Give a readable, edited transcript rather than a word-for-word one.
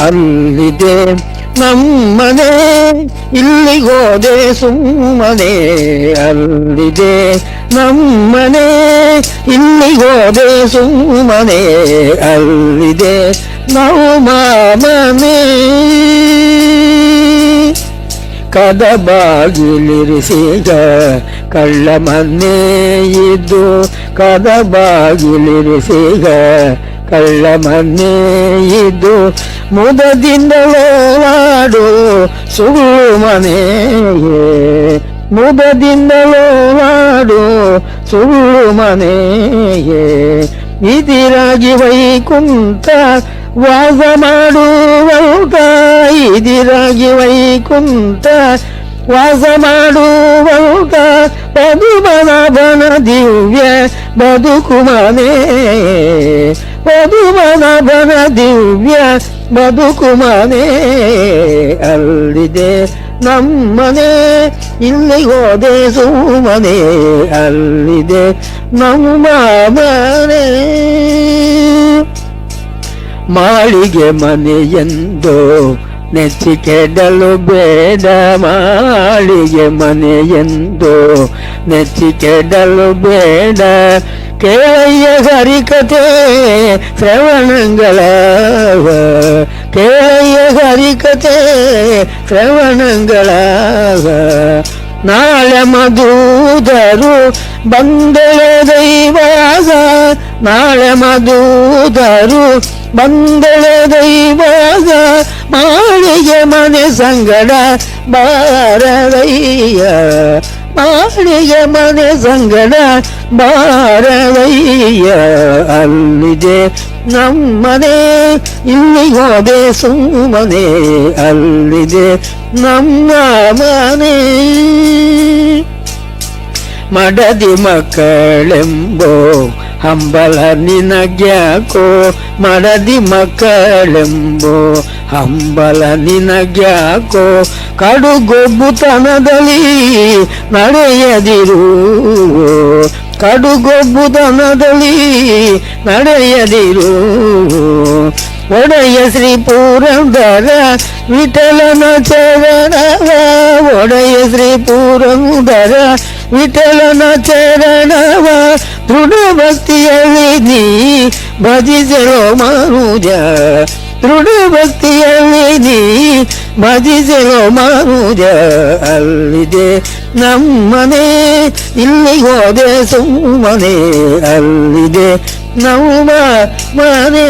ಅಲ್ಲಿದೆ ನಮ್ಮನೆ, ಇಲ್ಲಿಗೋದೆ ಸುಮ್ಮನೆ. ಅಲ್ಲಿದೆ ನಮ್ಮನೆ, ಇಲ್ಲಿಗೋದೆ ಸುಮ್ಮನೆ. ಅಲ್ಲಿದೆ ನಮ್ಮ ಮನೆ. ಕದ ಬಾಗಿಲಿರಿಸಿದ ಕಳ್ಳ ಮನೆ ಇದ್ದು, ಕದ ಬಾಗಿಲಿರಿಸಿದ ಕಳ್ಳ ಮನೆ ಇದ್ದು, ಮುದದಿಂದಲೋಲಾಡು ಸುಳ್ಳು ಮನೆಯೇ. ಮುದದಿಂದಲೋಲಾಡು ಸುಳ್ಳು ಮನೆಯೇ. ಇದಿರಾಗಿ ವೈಕುಂಠ ವಾಸ ಮಾಡುವಲ್ಕ, ಇದಿರಾಗಿ ವೈಕುಂಠ ವಾಸ ಮಾಡುವಲ್ಕ. ಪದುಮನಾಭನ ದಿವ್ಯ ಬದುಕು ಮನೆ, ಪದುಮನಾಭನ ದಿವ್ಯ ಬದುಕು ಮನೆ. ಅಲ್ಲಿದೆ ನಮ್ಮನೆ, ಇಲ್ಲಿಗೋದೆ ಸುಮ್ಮನೆ. ಅಲ್ಲಿದೆ ನಮ್ಮ ಮನೆ. ಮಾಳಿಗೆ ಮನೆಯೆಂದು ನೆಚ್ಚಿ ಕೆಡಲು ಬೇಡ, ಮಾಳಿಗೆ ಮನೆಯೆಂದು ನೆಚ್ಚಿ ಕೆಡಲು ಬೇಡ. ಕೇಳಯ್ಯ ಹರಿಕತೆ ಶ್ರವಣಂಗಳ, ಕೇಳಯ್ಯ ಹರಿಕತೆ ಶ್ರವಣಂಗಳ. ನಾಳೆ ಮಧುದರು ಬಂದಳೆ ದೈವಾಗ, ನಾಳೆ ಮಧುದರು ಬಂದಳೆ ದೈವಾಗ. ಮಾಳಿಗೆ ಮನೆ ಸಂಗಡ ಬಾರವಯ್ಯ, ಮಾಳಿಗೆ ಮನೆ ಸಂಗಡ ಬಾರವಯ್ಯ. ಅಲ್ಲಿದೆ ನಮ್ಮನೆ, ಇಲ್ಲಿಗೋದೆ ಸುಮ್ಮನೆ. ಅಲ್ಲಿದೆ ನಮ್ಮ ಮನೆ. ಮಡದಿ ಮಕ್ಕಳೆಂಬೋ ಹಂಬಲ ನಿನಗ್ಯಾಕೋ, ಮಡದಿ ಮಕ್ಕಳೆಂಬೋ ಹಂಬಲ ನಿನಗ್ಯಾಕೋ. ಕಡುಗೊಬ್ಬುತನದಲ್ಲಿ ನಡೆಯದಿರು, ಕಡುಗೊಬ್ಬುತನದಲ್ಲಿ ನಡೆಯದಿರು. ಒಡೆಯ ಶ್ರೀ ಪುರಂದರ ವಿಠಲನ ಚರಣವ, ಒಡೆಯ ಶ್ರೀ ಪುರಂದರ ವಿಠಲನ ಚರಣವ. ದೃಢ ಭಕ್ತಿಯಲ್ಲಿ ನೀ ಭಜಿಸಲೋ ಮನುಜ, ದೃಢ ಭಕ್ತಿಯಲ್ಲಿ ನೀ ಭಜಿಸಲೋ ಮನುಜ. ಅಲ್ಲಿದೆ ನಮ್ಮನೆ, ಇಲ್ಲಿಗೋದೆ ಸುಮ್ಮನೆ. ಅಲ್ಲಿದೆ ನಮ್ಮ ಮನೆ.